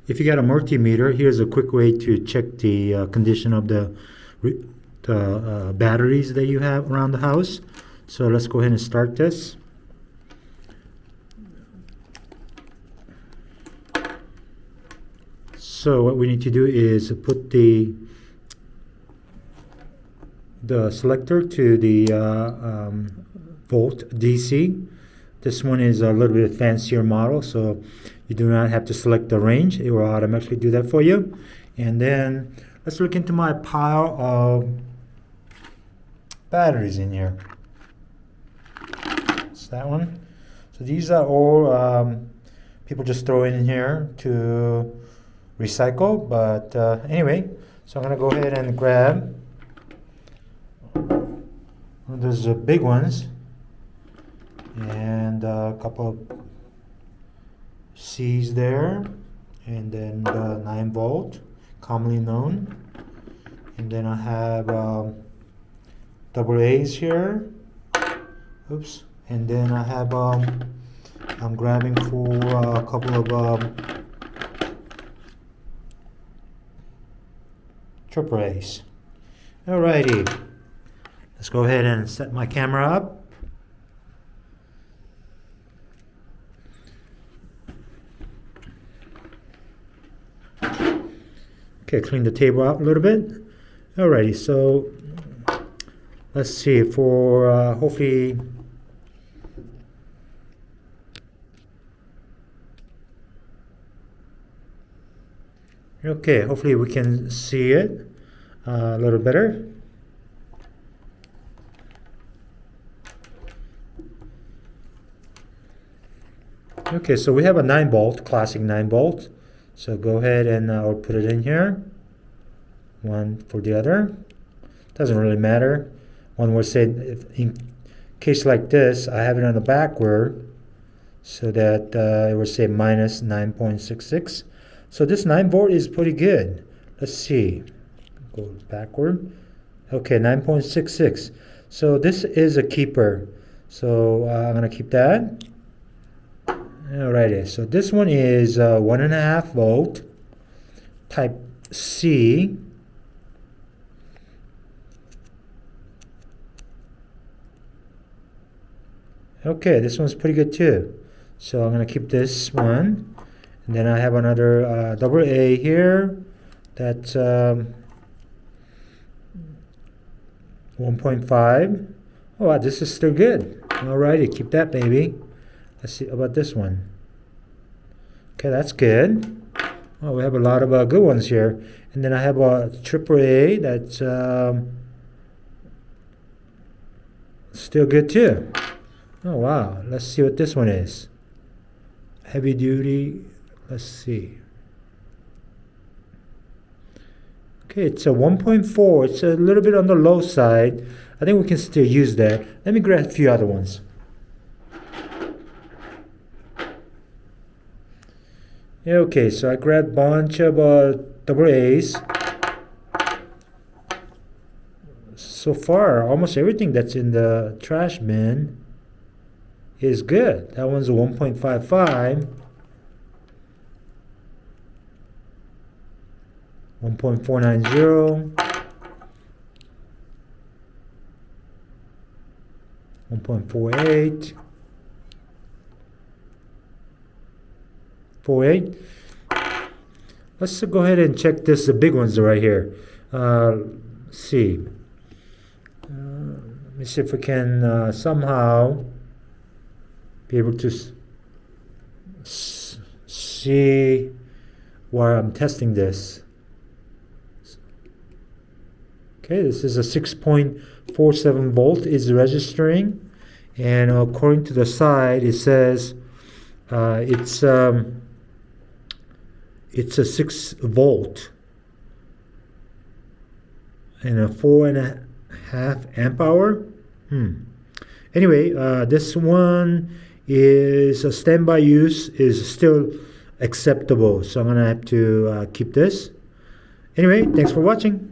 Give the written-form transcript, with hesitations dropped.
If you got a multimeter, here's a quick way to check the condition of the batteries that you have around the house. So let's go ahead and start this. So what we need to do is put the selector to the volt DC. This one is a little bit fancier model, so you do not have to select the range. It will automatically do that for you. And then let's look into my pile of batteries in here. It's that one. So these are all people just throw in here to recycle, but anyway, so I'm gonna go ahead and grab those big ones and a couple of C's there, and then the 9 volt, commonly known, and then I have double A's here. Oops. And then I have I'm grabbing for a couple of triple A's. Alrighty, let's go ahead and set my camera up. Okay, clean the table out a little bit. Alrighty, so let's see for hopefully okay, hopefully we can see it a little better. Okay, so we have a 9 volt, classic 9 volt. So go ahead and I'll put it in here. One for the other. Doesn't really matter. One will say, in case like this, I have it on the backward so that it will say minus 9.66. So this 9 volt is pretty good. Let's see. Go backward. Okay, 9.66. So this is a keeper. So I'm going to keep that. Alrighty, so this one is 1.5 volt, type C. Okay, this one's pretty good too. So I'm going to keep this one. And then I have another double A here. That's 1.5. Oh, wow, this is still good. Alrighty, keep that baby. Let's see about this one. Okay, that's good. Oh, we have a lot of good ones here. And then I have a triple A that's still good too. Oh, wow. Let's see what this one is. Heavy duty. Let's see. Okay, it's a 1.4. It's a little bit on the low side. I think we can still use that. Let me grab a few other ones. Okay, so I grabbed a bunch of double A's. So far, almost everything that's in the trash bin is good. That one's a 1.55. 1.490. 1.48. 48. Let's go ahead and check this. The big ones are right here. See. Let me see if we can somehow be able to see where I'm testing this. Okay, this is a 6.47 volt is registering, and according to the side, it says it's a 6 volt and a 4.5 amp hour. Anyway, this one is a standby use is still acceptable, so I'm gonna have to keep this. Anyway, thanks for watching.